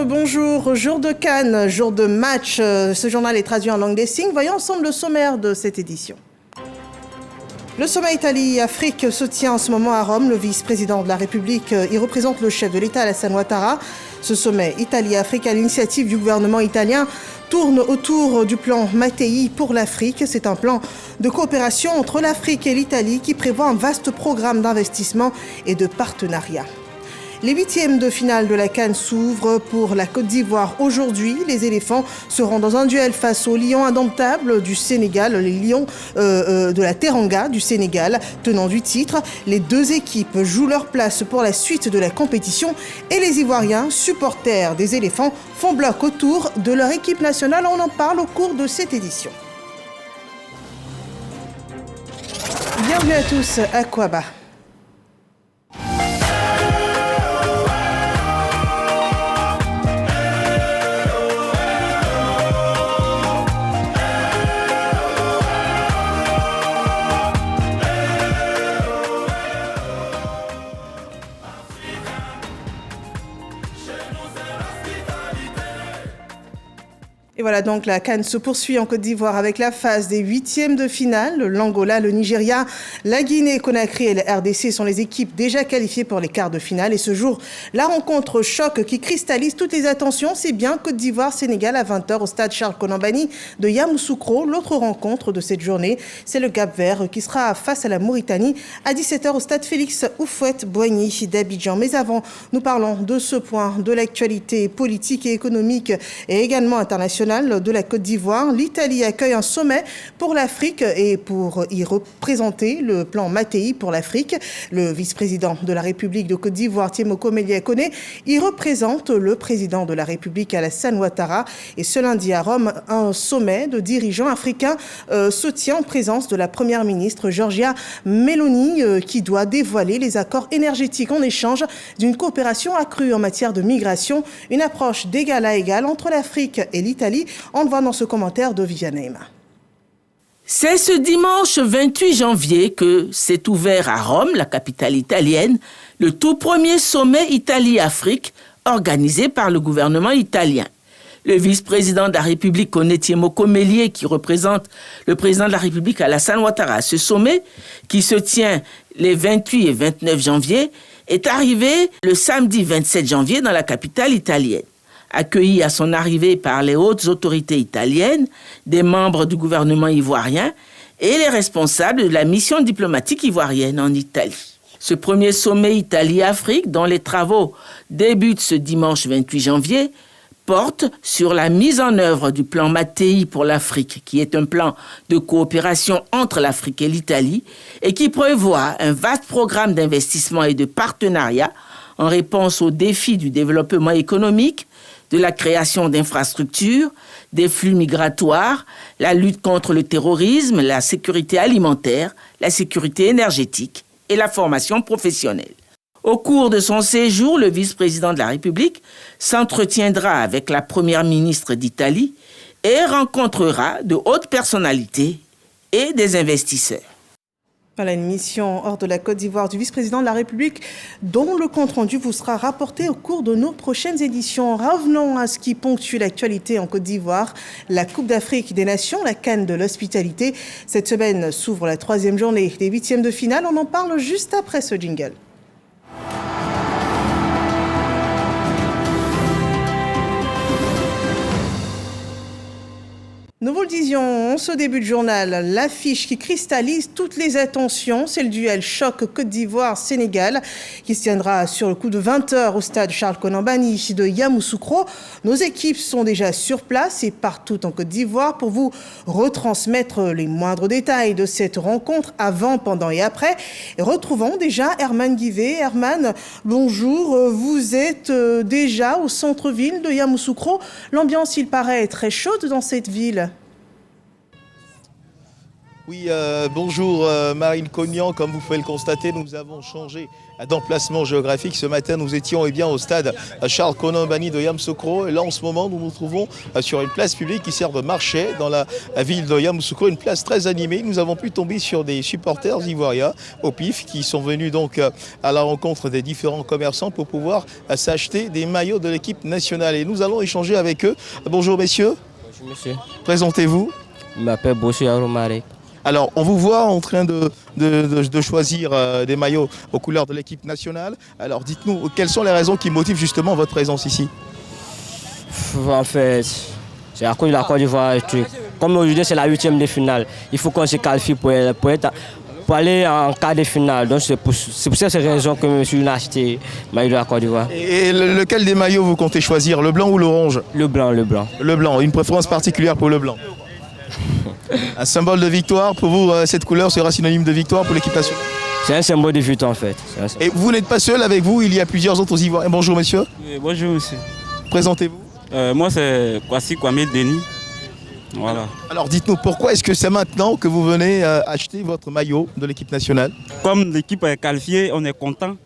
bonjour. Jour de Cannes, jour de match. Ce journal est traduit en langue des signes. Voyons ensemble le sommaire de cette édition. Le sommet Italie-Afrique se tient en ce moment à Rome. Le vice-président de la République y représente le chef de l'État, Alassane Ouattara. Ce sommet Italie-Afrique, à l'initiative du gouvernement italien, tourne autour du plan Mattei pour l'Afrique. C'est un plan de coopération entre l'Afrique et l'Italie qui prévoit un vaste programme d'investissement et de partenariat. Les huitièmes de finale de la CAN s'ouvrent pour la Côte d'Ivoire. Aujourd'hui, les éléphants seront dans un duel face aux lions indomptables du Sénégal, les lions de la Teranga du Sénégal, tenant du titre. Les deux équipes jouent leur place pour la suite de la compétition et les Ivoiriens, supporters des éléphants, font bloc autour de leur équipe nationale. On en parle au cours de cette édition. Bienvenue à tous à Kouaba. Et voilà donc la CAN se poursuit en Côte d'Ivoire avec la phase des huitièmes de finale. L'Angola, le Nigeria, la Guinée-Conakry et la RDC sont les équipes déjà qualifiées pour les quarts de finale. Et ce jour, la rencontre choc qui cristallise toutes les attentions, c'est bien Côte d'Ivoire-Sénégal à 20h au stade Charles Konan-Banny de Yamoussoukro. L'autre rencontre de cette journée, c'est le Cap-Vert qui sera face à la Mauritanie à 17h au stade Félix Houphouët-Boigny d'Abidjan. Mais avant, nous parlons de ce point, de l'actualité politique et économique et également internationale de la Côte d'Ivoire. L'Italie accueille un sommet pour l'Afrique et pour y représenter le plan Mattei pour l'Afrique. Le vice-président de la République de Côte d'Ivoire, Tiemoko Melia-Kone, y représente le président de la République, Alassane Ouattara. Et ce lundi à Rome, un sommet de dirigeants africains se tient en présence de la première ministre Giorgia Meloni qui doit dévoiler les accords énergétiques en échange d'une coopération accrue en matière de migration, une approche d'égal à égal entre l'Afrique et l'Italie. On le voit dans ce commentaire de Viviane Neymar. C'est ce dimanche 28 janvier que s'est ouvert à Rome, la capitale italienne, le tout premier sommet Italie-Afrique organisé par le gouvernement italien. Le vice-président de la République, Tiemoko Melia, qui représente le président de la République, Alassane Ouattara, à ce sommet, qui se tient les 28 et 29 janvier, est arrivé le samedi 27 janvier dans la capitale italienne. Accueilli à son arrivée par les hautes autorités italiennes, des membres du gouvernement ivoirien et les responsables de la mission diplomatique ivoirienne en Italie. Ce premier sommet Italie-Afrique, dont les travaux débutent ce dimanche 28 janvier, porte sur la mise en œuvre du plan Mattei pour l'Afrique, qui est un plan de coopération entre l'Afrique et l'Italie et qui prévoit un vaste programme d'investissement et de partenariat en réponse aux défis du développement économique, de la création d'infrastructures, des flux migratoires, la lutte contre le terrorisme, la sécurité alimentaire, la sécurité énergétique et la formation professionnelle. Au cours de son séjour, le vice-président de la République s'entretiendra avec la première ministre d'Italie et rencontrera de hautes personnalités et des investisseurs. Voilà une mission hors de la Côte d'Ivoire du vice-président de la République dont le compte-rendu vous sera rapporté au cours de nos prochaines éditions. Revenons à ce qui ponctue l'actualité en Côte d'Ivoire. La Coupe d'Afrique des Nations, la CAN de l'hospitalité. Cette semaine s'ouvre la troisième journée des huitièmes de finale. On en parle juste après ce jingle. Nous vous le disions en ce début de journal, l'affiche qui cristallise toutes les attentions, c'est le duel choc Côte d'Ivoire-Sénégal qui se tiendra sur le coup de 20h au stade Charles Konan-Banny de Yamoussoukro. Nos équipes sont déjà sur place et partout en Côte d'Ivoire pour vous retransmettre les moindres détails de cette rencontre avant, pendant et après. Et retrouvons déjà Herman Guivet. Herman, bonjour, vous êtes déjà au centre-ville de Yamoussoukro. L'ambiance, il paraît, très chaude dans cette ville. Oui, bonjour Marine Cognan. Comme vous pouvez le constater, nous avons changé d'emplacement géographique. Ce matin, nous étions au stade Charles Konan-Banny de Yamoussoukro. Et là, en ce moment, nous nous trouvons sur une place publique qui sert de marché dans la ville de Yamoussoukro. Une place très animée. Nous avons pu tomber sur des supporters ivoiriens au PIF qui sont venus donc à la rencontre des différents commerçants pour pouvoir s'acheter des maillots de l'équipe nationale. Et nous allons échanger avec eux. Bonjour messieurs. Bonjour monsieur. Présentez-vous. Je m'appelle Bossu Aromarek. Alors, on vous voit en train de choisir des maillots aux couleurs de l'équipe nationale. Alors, dites-nous, quelles sont les raisons qui motivent justement votre présence ici? En fait, c'est à cause de la Côte d'Ivoire. Comme aujourd'hui, c'est la 8e de finale. Il faut qu'on se qualifie pour aller en quart de finale. Donc, c'est pour ces raisons que je me suis acheté le maillot de la Côte d'Ivoire. Et lequel des maillots vous comptez choisir? Le blanc ou l'orange? Le blanc, le blanc. Le blanc, une préférence particulière pour le blanc? Un symbole de victoire, pour vous, cette couleur sera synonyme de victoire pour l'équipe nationale? C'est un symbole de victoire en fait. Et vous n'êtes pas seul, avec vous, il y a plusieurs autres Ivoiriens. Bonjour monsieur. Oui, bonjour monsieur. Présentez-vous. Moi c'est Kwasi Kwame Denis. Voilà. Alors dites-nous, pourquoi est-ce que c'est maintenant que vous venez acheter votre maillot de l'équipe nationale? Comme l'équipe est qualifiée, on est content.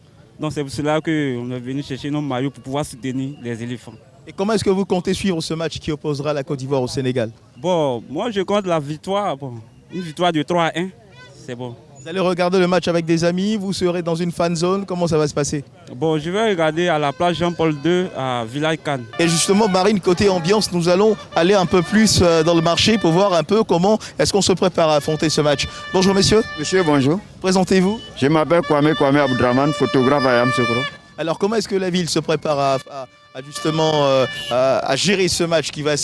Donc c'est pour cela qu'on est venu chercher nos maillots pour pouvoir soutenir les éléphants. Et comment est-ce que vous comptez suivre ce match qui opposera la Côte d'Ivoire au Sénégal? Bon, moi je compte la victoire. Bon, une victoire de 3-1, c'est bon. Vous allez regarder le match avec des amis, vous serez dans une fan zone, comment ça va se passer? Bon, je vais regarder à la place Jean-Paul II à Villars-Cannes. Et justement, Marine, côté ambiance, nous allons aller un peu plus dans le marché pour voir un peu comment est-ce qu'on se prépare à affronter ce match. Bonjour messieurs. Monsieur, bonjour. Présentez-vous. Je m'appelle Kwame Abdraman, photographe à Yamoussoukro. Alors comment est-ce que la ville se prépare à gérer ce match qui va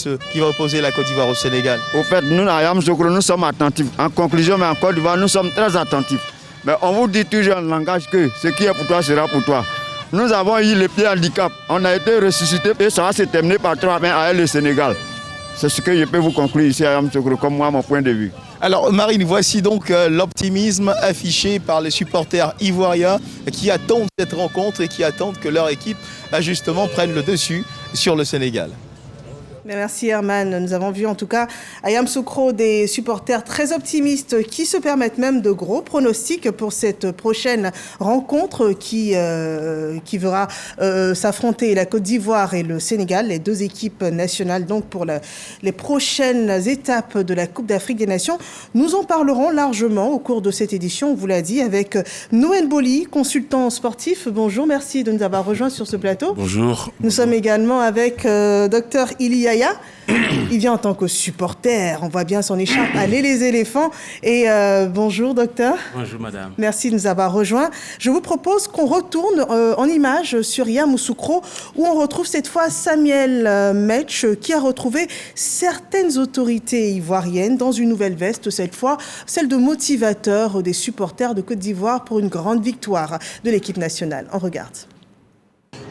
opposer la Côte d'Ivoire au Sénégal? Au fait, nous à Yamoussoukro, nous sommes attentifs. En conclusion, mais en Côte d'Ivoire, nous sommes très attentifs. Mais on vous dit toujours en langage que ce qui est pour toi sera pour toi. Nous avons eu les pieds handicap. On a été ressuscité et ça va se terminer par 3-1 avec le Sénégal. C'est ce que je peux vous conclure ici à Yamoussoukro, comme moi, mon point de vue. Alors Marine, voici donc l'optimisme affiché par les supporters ivoiriens qui attendent cette rencontre et qui attendent que leur équipe justement prenne le dessus sur le Sénégal. Merci Herman. Nous avons vu en tout cas à Yamoussoukro des supporters très optimistes qui se permettent même de gros pronostics pour cette prochaine rencontre qui verra s'affronter la Côte d'Ivoire et le Sénégal, les deux équipes nationales donc pour les prochaines étapes de la Coupe d'Afrique des Nations. Nous en parlerons largement au cours de cette édition, on vous l'a dit, avec Noël Boli, consultant sportif. Bonjour, merci de nous avoir rejoints sur ce plateau. Bonjour. Nous sommes également avec Dr Ilia. Il vient en tant que supporter, on voit bien son écharpe, allez les éléphants. Et bonjour docteur. Bonjour madame. Merci de nous avoir rejoints. Je vous propose qu'on retourne en images sur Yamoussoukro où on retrouve cette fois Samuel Metch qui a retrouvé certaines autorités ivoiriennes dans une nouvelle veste, cette fois celle de motivateur des supporters de Côte d'Ivoire pour une grande victoire de l'équipe nationale. On regarde.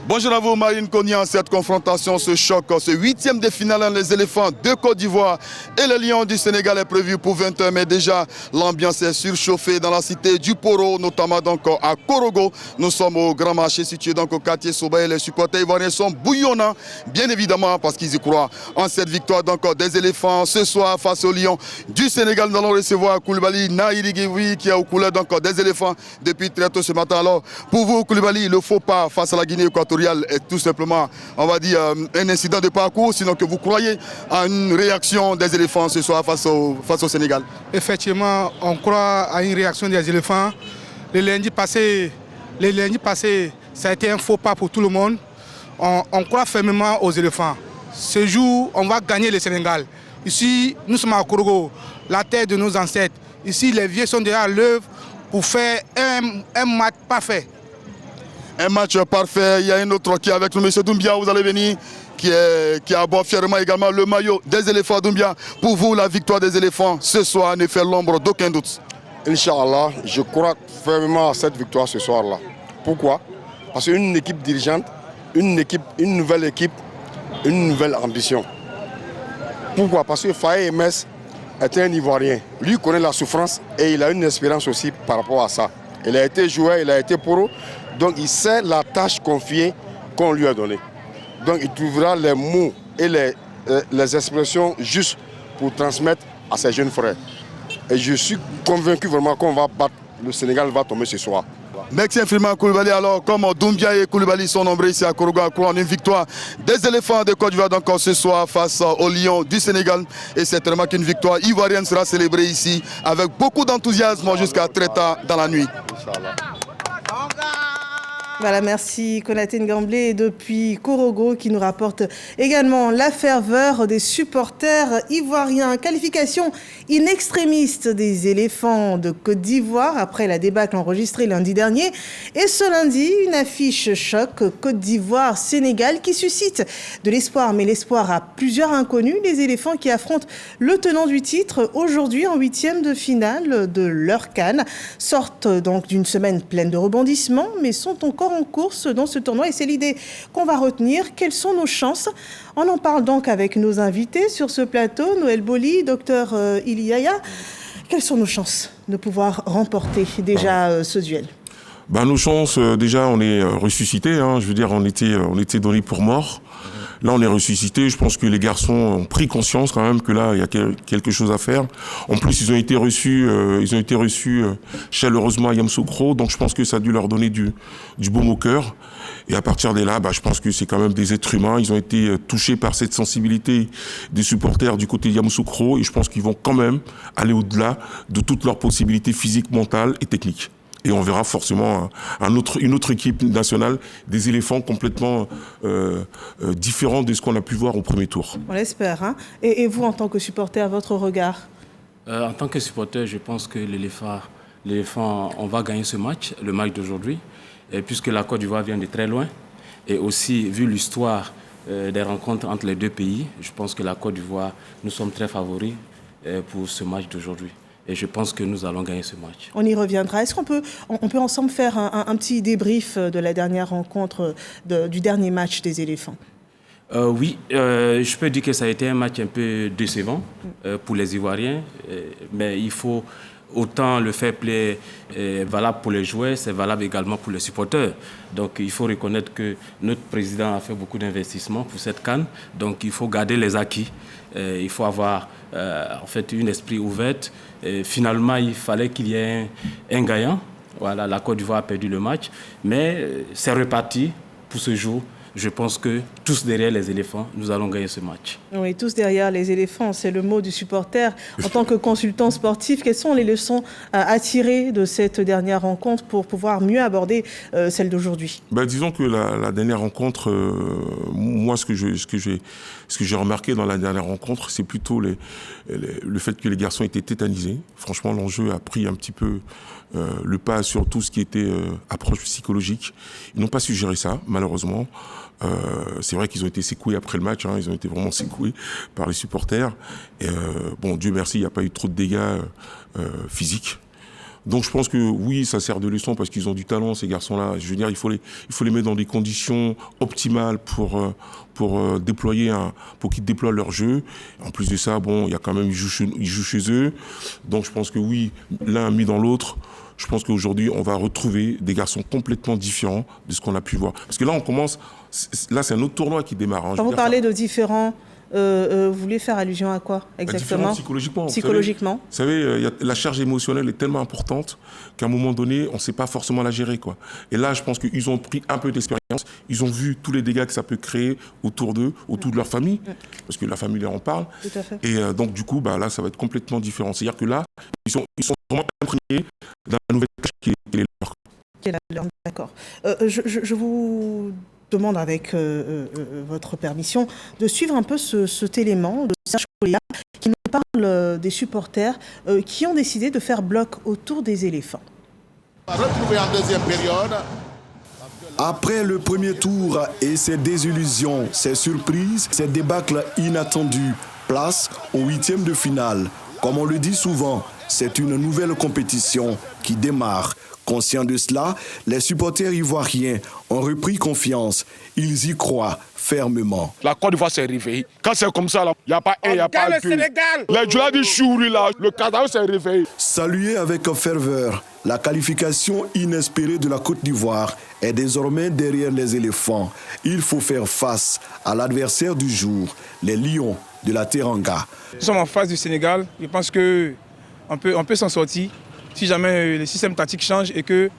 Bonjour à vous Marine Cognan, cette confrontation, ce choc, ce 8e de finale, les éléphants de Côte d'Ivoire et les lions du Sénégal est prévu pour 20h, mais déjà l'ambiance est surchauffée dans la cité du Poro, notamment donc à Korogo. Nous sommes au grand marché situé donc au quartier Soba et les supporters ivoiriens sont bouillonnants, bien évidemment parce qu'ils y croient en cette victoire donc des éléphants ce soir face aux lions du Sénégal. Nous allons recevoir Koulibaly Naïri qui est aux couleurs donc des éléphants depuis très tôt ce matin. Alors pour vous Koulibaly, le faux pas face à la Guinée équatoriale est tout simplement, on va dire, un incident de parcours, sinon que vous croyez à une réaction des éléphants ce soir face au Sénégal? Effectivement, on croit à une réaction des éléphants. Le lundi passé, ça a été un faux pas pour tout le monde. On croit fermement aux éléphants. Ce jour, on va gagner le Sénégal. Ici, nous sommes à Korogo, la terre de nos ancêtres. Ici, les vieux sont déjà à l'œuvre pour faire un match parfait. Un match parfait, il y a un autre qui est avec nous, M. Doumbia, vous allez venir, qui aborde fièrement également le maillot des éléphants. Doumbia, pour vous, la victoire des éléphants ce soir ne fait l'ombre d'aucun doute. Inch'Allah, je crois fermement à cette victoire ce soir-là. Pourquoi? Parce qu'une équipe dirigeante, une nouvelle équipe, une nouvelle ambition. Pourquoi? Parce que Faye Mess est un Ivoirien. Lui connaît la souffrance et il a une expérience aussi par rapport à ça. Il a été joueur, il a été pro. Donc il sait la tâche confiée qu'on lui a donnée. Donc il trouvera les mots et les expressions justes pour transmettre à ses jeunes frères. Et je suis convaincu vraiment qu'on va battre. Le Sénégal va tomber ce soir. Merci infiniment Koulibaly. Alors, comme Doumbia et Koulibaly sont nombreux ici à Korogo, en une victoire des éléphants de Côte d'Ivoire donc ce soir face aux Lions du Sénégal. Et certainement qu'une victoire ivoirienne sera célébrée ici avec beaucoup d'enthousiasme jusqu'à très tard dans la nuit. Voilà, merci Konaté Ngamblé depuis Korogo qui nous rapporte également la ferveur des supporters ivoiriens. Qualification in extremis des éléphants de Côte d'Ivoire après la débâcle enregistrée lundi dernier. Et ce lundi, une affiche choc Côte d'Ivoire-Sénégal qui suscite de l'espoir. Mais l'espoir a plusieurs inconnus. Les éléphants qui affrontent le tenant du titre aujourd'hui en 8e de finale de leur CAN sortent donc d'une semaine pleine de rebondissements mais sont encore en course dans ce tournoi et c'est l'idée qu'on va retenir. Quelles sont nos chances? On en parle donc avec nos invités sur ce plateau. Noël Boli, docteur Iliaya. Quelles sont nos chances de pouvoir remporter déjà ce duel? Nos chances, déjà, on est ressuscité. Je veux dire, on était donnés pour morts. Là, on est ressuscité. Je pense que les garçons ont pris conscience quand même que là, il y a quelque chose à faire. En plus, ils ont été reçus chaleureusement à Yamoussoukro. Donc, je pense que ça a dû leur donner du baume au cœur. Et à partir de là, je pense que c'est quand même des êtres humains. Ils ont été touchés par cette sensibilité des supporters du côté de Yamoussoukro. Et je pense qu'ils vont quand même aller au-delà de toutes leurs possibilités physiques, mentales et techniques. Et on verra forcément une autre équipe nationale, des éléphants complètement différents de ce qu'on a pu voir au premier tour. On l'espère. Et vous, en tant que supporter, votre regard? En tant que supporter, je pense que l'éléphant, on va gagner ce match, le match d'aujourd'hui, puisque la Côte d'Ivoire vient de très loin. Et aussi, vu l'histoire des rencontres entre les deux pays, je pense que la Côte d'Ivoire, nous sommes très favoris pour ce match d'aujourd'hui. Et je pense que nous allons gagner ce match. On y reviendra. Est-ce qu'on peut ensemble faire un petit débrief de la dernière rencontre, du dernier match des éléphants? Oui, je peux dire que ça a été un match un peu décevant pour les Ivoiriens. Mais il faut autant le fair play est valable pour les joueurs, c'est valable également pour les supporters. Donc il faut reconnaître que notre président a fait beaucoup d'investissements pour cette CAN. Donc il faut garder les acquis. Il faut avoir en fait un esprit ouvert. Et finalement, il fallait qu'il y ait un gagnant. Voilà, la Côte d'Ivoire a perdu le match. Mais c'est reparti pour ce jour. Je pense que tous derrière les éléphants, nous allons gagner ce match. Oui, tous derrière les éléphants, c'est le mot du supporter. En tant que consultant sportif, quelles sont les leçons à tirer de cette dernière rencontre pour pouvoir mieux aborder celle d'aujourd'hui? Disons que la dernière rencontre, moi, ce que j'ai remarqué dans la dernière rencontre, c'est plutôt le fait que les garçons étaient tétanisés. Franchement, l'enjeu a pris un petit peu le pas sur tout ce qui était approche psychologique. Ils n'ont pas su gérer ça, malheureusement. C'est vrai qu'ils ont été secoués après le match, ils ont été vraiment secoués par les supporters. Et Dieu merci, il n'y a pas eu trop de dégâts physiques. Donc je pense que oui, ça sert de leçon parce qu'ils ont du talent, ces garçons-là. Je veux dire, il faut les mettre dans des conditions optimales pour qu'ils déploient leur jeu. En plus de ça, il y a quand même, ils jouent chez eux. Donc je pense que oui, l'un mis dans l'autre. Je pense qu'aujourd'hui, on va retrouver des garçons complètement différents de ce qu'on a pu voir. Parce que là, là, c'est un autre tournoi qui démarre. Quand vous parlez de différents, vous voulez faire allusion à quoi exactement? Psychologiquement. Vous savez, la charge émotionnelle est tellement importante qu'à un moment donné, on ne sait pas forcément la gérer, quoi. Et là, je pense qu'ils ont pris un peu d'expérience. Ils ont vu tous les dégâts que ça peut créer autour d'eux, autour de leur famille, parce que la famille leur en parle. Tout à fait. Et donc, du coup, là, ça va être complètement différent. C'est-à-dire que là, ils sont vraiment imprégnés dans la nouvelle tâche qui est leur. D'accord. Je vous demande avec votre permission de suivre un peu cet élément de Serge Kolia qui nous parle des supporters qui ont décidé de faire bloc autour des éléphants. Retrouvé en deuxième période. Après le premier tour et ses désillusions, ses surprises, ses débâcles inattendus, place au 8e de finale. Comme on le dit souvent, c'est une nouvelle compétition qui démarre. Conscients de cela, les supporters ivoiriens ont repris confiance. Ils y croient fermement. La Côte d'Ivoire s'est réveillée. Quand c'est comme ça, il n'y a pas un, il n'y a pas deux. Les joueurs du Chouri, le Qatar s'est réveillé. Salué avec ferveur, la qualification inespérée de la Côte d'Ivoire est désormais derrière les éléphants. Il faut faire face à l'adversaire du jour, les Lions de la Teranga. Nous sommes en face du Sénégal. Je pense que on peut s'en sortir si jamais le système tactique change et que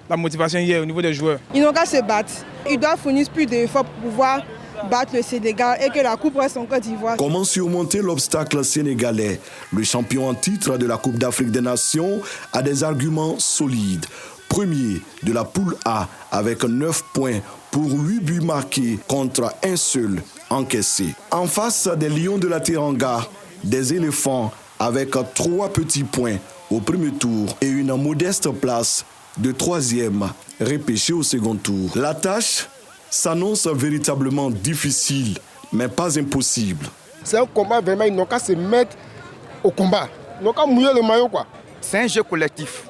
la motivation y est au niveau des joueurs. Ils n'ont qu'à se battre. Ils doivent fournir plus d'efforts pour pouvoir battre le Sénégal et que la coupe reste en Côte d'Ivoire. Comment surmonter l'obstacle sénégalais? Le champion en titre de la Coupe d'Afrique des Nations a des arguments solides. Premier de la poule A avec 9 points pour 8 buts marqués contre un seul encaissé. En face des Lions de la Teranga, des éléphants avec 3 petits points au premier tour et une modeste place de 3e repêché au second tour. La tâche s'annonce véritablement difficile, mais pas impossible. C'est un combat vraiment, ils n'ont qu'à se mettre au combat. Ils n'ont qu'à mouiller le maillot, quoi. C'est un jeu collectif.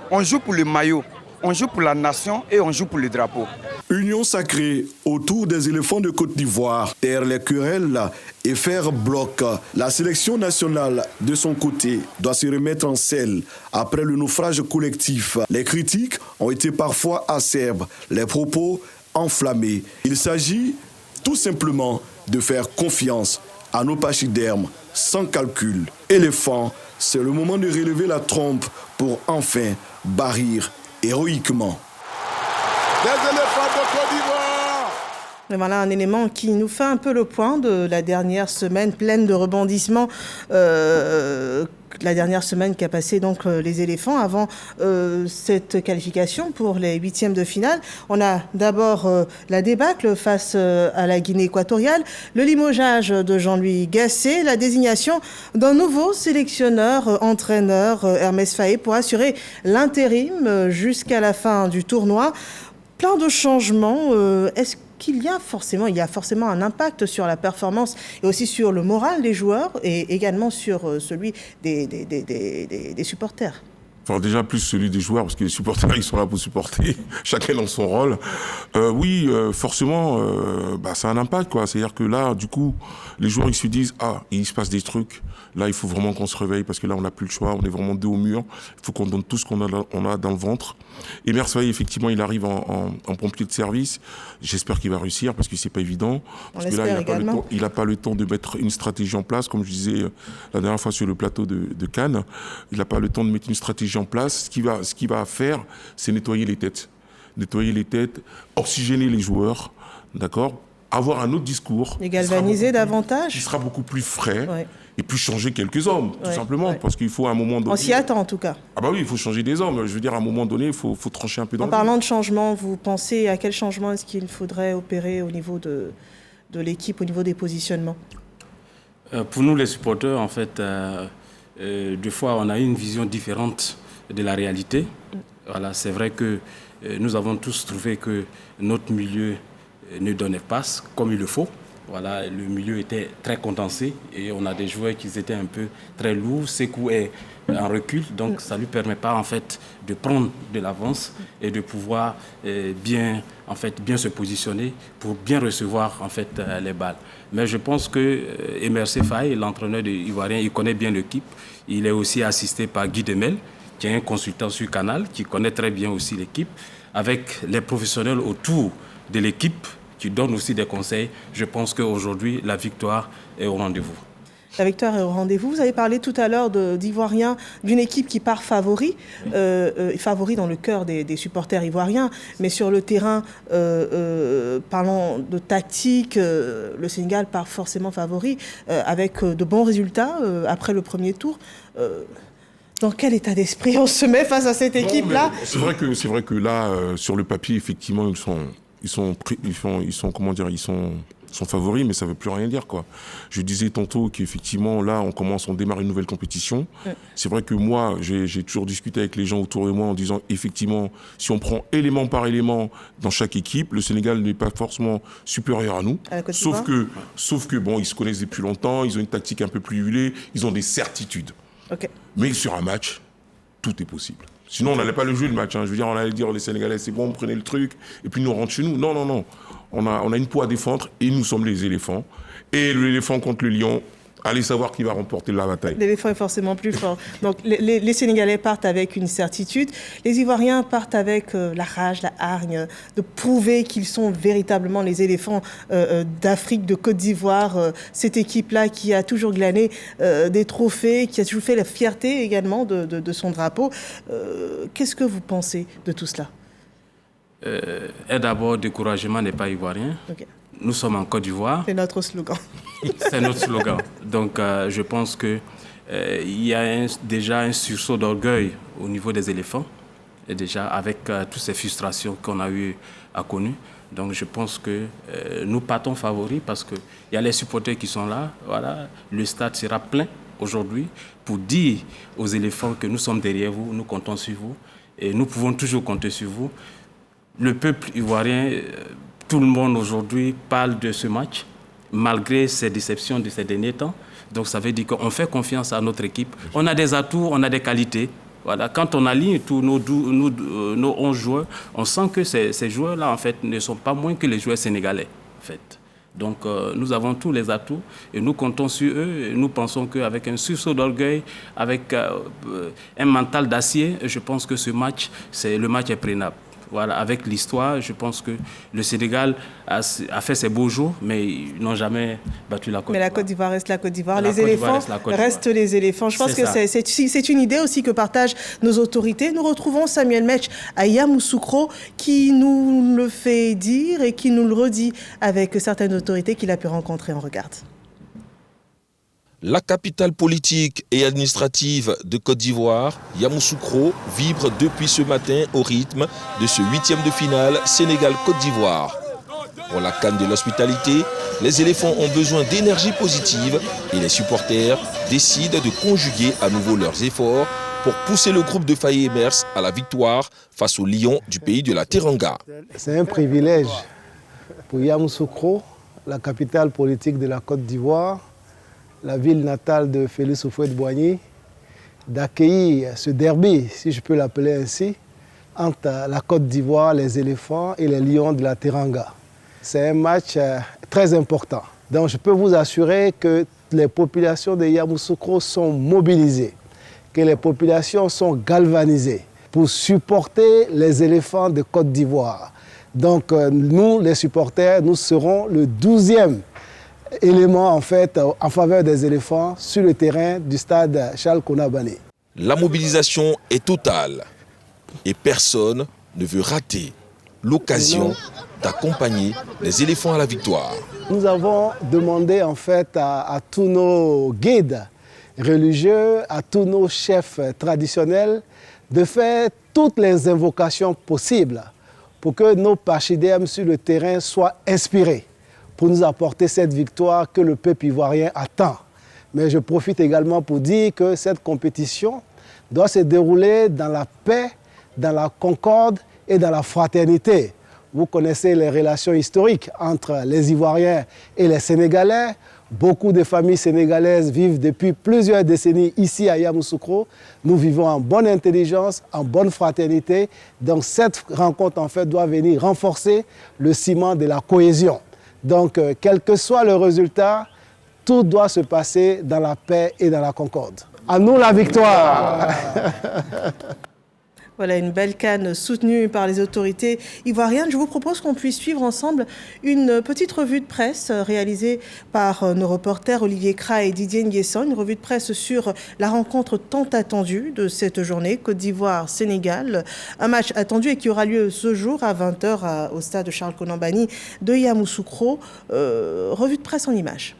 On joue pour le maillot, on joue pour la nation et on joue pour le drapeau. Union sacrée autour des éléphants de Côte d'Ivoire, taire les querelles et faire bloc. La sélection nationale, de son côté, doit se remettre en selle après le naufrage collectif. Les critiques ont été parfois acerbes, les propos enflammés. Il s'agit tout simplement de faire confiance à nos pachydermes sans calcul. Éléphant, c'est le moment de relever la trompe pour enfin barrir héroïquement. Des éléphants de Côte d'Ivoire. Et voilà un élément qui nous fait un peu le point de la dernière semaine pleine de rebondissements. La dernière semaine qui a passé donc les éléphants avant cette qualification pour les 8e de finale. On a d'abord la débâcle face à la Guinée équatoriale, le limogeage de Jean-Louis Gasset, la désignation d'un nouveau sélectionneur, entraîneur, Hermès Faé, pour assurer l'intérim jusqu'à la fin du tournoi. Plein de changements. Est-ce qu'il y a forcément un impact sur la performance et aussi sur le moral des joueurs et également sur celui des supporters? Enfin, déjà plus celui des joueurs, parce que les supporters, ils sont là pour supporter, chacun dans son rôle. Forcément, ça a un impact, quoi. C'est-à-dire que là, du coup, les joueurs, ils se disent, il se passe des trucs. Là, il faut vraiment qu'on se réveille, parce que là, on n'a plus le choix, on est vraiment dos au mur. Il faut qu'on donne tout ce qu'on a dans le ventre. Et Mercedes, effectivement, il arrive en pompier de service. J'espère qu'il va réussir, parce que c'est pas évident. Parce que là, il n'a pas le temps de mettre une stratégie en place, comme je disais la dernière fois sur le plateau de Cannes. Il n'a pas le temps de mettre une stratégie en place. Ce qu'il va faire, c'est nettoyer les têtes. Nettoyer les têtes, oxygéner les joueurs, d'accord ? Avoir un autre discours. Et galvaniser davantage. Qui sera beaucoup plus frais. Ouais. Et puis changer quelques hommes, tout simplement, parce qu'il faut à un moment donné... On s'y attend, en tout cas. Ah bah oui, il faut changer des hommes. Je veux dire, à un moment donné, il faut trancher un peu dans le... En parlant de changement, vous pensez à quel changement est-ce qu'il faudrait opérer au niveau de l'équipe, au niveau des positionnements? Pour nous, les supporters, en fait, des fois, on a une vision différente de la réalité. Voilà, c'est vrai que nous avons tous trouvé que notre milieu ne donnait pas comme il le faut. Voilà, le milieu était très condensé et on a des joueurs qui étaient un peu très lourds. Sekou est en recul, donc ça ne lui permet pas en fait de prendre de l'avance et de pouvoir bien se positionner pour bien recevoir en fait les balles. Mais je pense que Hermès Faé, l'entraîneur ivoirien, il connaît bien l'équipe. Il est aussi assisté par Guy Demel, qui est un consultant sur Canal, qui connaît très bien aussi l'équipe, avec les professionnels autour de l'équipe qui donne aussi des conseils. Je pense qu'aujourd'hui, la victoire est au rendez-vous. La victoire est au rendez-vous. Vous avez parlé tout à l'heure d'Ivoiriens, d'une équipe qui part favori dans le cœur des supporters ivoiriens, mais sur le terrain, parlant de tactique, le Sénégal part forcément favori, avec de bons résultats après le premier tour. Dans quel état d'esprit on se met face à cette équipe-là? C'est vrai que là, sur le papier, effectivement, ils sont favoris, mais ça ne veut plus rien dire, quoi. Je disais tantôt qu'effectivement, là, on démarre une nouvelle compétition. C'est vrai que moi, j'ai toujours discuté avec les gens autour de moi en disant, effectivement, si on prend élément par élément dans chaque équipe, le Sénégal n'est pas forcément supérieur à nous. Sauf que, bon, ils se connaissent depuis longtemps, ils ont une tactique un peu plus huilée, ils ont des certitudes. Okay. Mais sur un match, tout est possible. Sinon, on n'allait pas le jouer, le match. Je veux dire, on allait dire, les Sénégalais, c'est bon, prenez le truc, et puis nous, on rentre chez nous. Non. On a une peau à défendre, et nous sommes les éléphants. Et l'éléphant contre le lion, Allez savoir qui va remporter la bataille. L'éléphant est forcément plus fort. Donc les Sénégalais partent avec une certitude. Les Ivoiriens partent avec la rage, la hargne, de prouver qu'ils sont véritablement les éléphants d'Afrique, de Côte d'Ivoire. Cette équipe-là qui a toujours glané des trophées, qui a toujours fait la fierté également de son drapeau. Qu'est-ce que vous pensez de tout cela? Et d'abord, découragement n'est pas ivoirien. Okay. Nous sommes en Côte d'Ivoire. C'est notre slogan. C'est notre slogan. Donc, je pense qu'il y a déjà un sursaut d'orgueil au niveau des éléphants, et déjà avec toutes ces frustrations qu'on a eu à connues. Donc, je pense que nous partons favoris parce qu'il y a les supporters qui sont là. Voilà, le stade sera plein aujourd'hui pour dire aux éléphants que nous sommes derrière vous, nous comptons sur vous et nous pouvons toujours compter sur vous. Le peuple ivoirien, tout le monde aujourd'hui parle de ce match, malgré ces déceptions de ces derniers temps. Donc ça veut dire qu'on fait confiance à notre équipe. On a des atouts, on a des qualités. Voilà. Quand on aligne tous nos 11 joueurs, on sent que ces joueurs-là, en fait, ne sont pas moins que les joueurs sénégalais. En fait. Donc nous avons tous les atouts et nous comptons sur eux. Et nous pensons qu'avec un sursaut d'orgueil, avec un mental d'acier, je pense que le match est prénable. Voilà, avec l'histoire, je pense que le Sénégal a fait ses beaux jours, mais ils n'ont jamais battu la Côte d'Ivoire. Mais la Côte d'Ivoire reste la Côte d'Ivoire. Les éléphants restent les éléphants. Je pense que c'est une idée aussi que partagent nos autorités. Nous retrouvons Samuel Metch à Yamoussoukro qui nous le fait dire et qui nous le redit avec certaines autorités qu'il a pu rencontrer. On regarde. La capitale politique et administrative de Côte d'Ivoire, Yamoussoukro, vibre depuis ce matin au rythme de ce 8e de finale Sénégal-Côte d'Ivoire. Pour la CAN de l'hospitalité, les éléphants ont besoin d'énergie positive et les supporters décident de conjuguer à nouveau leurs efforts pour pousser le groupe de Faye Emers à la victoire face aux lions du pays de la Teranga. C'est un privilège pour Yamoussoukro, la capitale politique de la Côte d'Ivoire, la ville natale de Félix Houphouët-Boigny, d'accueillir ce derby, si je peux l'appeler ainsi, entre la Côte d'Ivoire, les éléphants et les lions de la Teranga. C'est un match très important. Donc je peux vous assurer que les populations de Yamoussoukro sont mobilisées, que les populations sont galvanisées pour supporter les éléphants de Côte d'Ivoire. Donc nous, les supporters, nous serons le 12e élément en fait en faveur des éléphants sur le terrain du stade Charles Kounabani. La mobilisation est totale et personne ne veut rater l'occasion d'accompagner les éléphants à la victoire. Nous avons demandé en fait à tous nos guides religieux, à tous nos chefs traditionnels de faire toutes les invocations possibles pour que nos pachydermes sur le terrain soient inspirés pour nous apporter cette victoire que le peuple ivoirien attend. Mais je profite également pour dire que cette compétition doit se dérouler dans la paix, dans la concorde et dans la fraternité. Vous connaissez les relations historiques entre les Ivoiriens et les Sénégalais. Beaucoup de familles sénégalaises vivent depuis plusieurs décennies ici à Yamoussoukro. Nous vivons en bonne intelligence, en bonne fraternité. Donc cette rencontre en fait doit venir renforcer le ciment de la cohésion. Donc, quel que soit le résultat, tout doit se passer dans la paix et dans la concorde. À nous la victoire! Voilà une belle CAN soutenue par les autorités ivoiriennes. Je vous propose qu'on puisse suivre ensemble une petite revue de presse réalisée par nos reporters Olivier Kra et Didier Nguesson. Une revue de presse sur la rencontre tant attendue de cette journée, Côte d'Ivoire-Sénégal. Un match attendu et qui aura lieu ce jour à 20h au stade Charles Kounabani de Yamoussoukro. Revue de presse en images.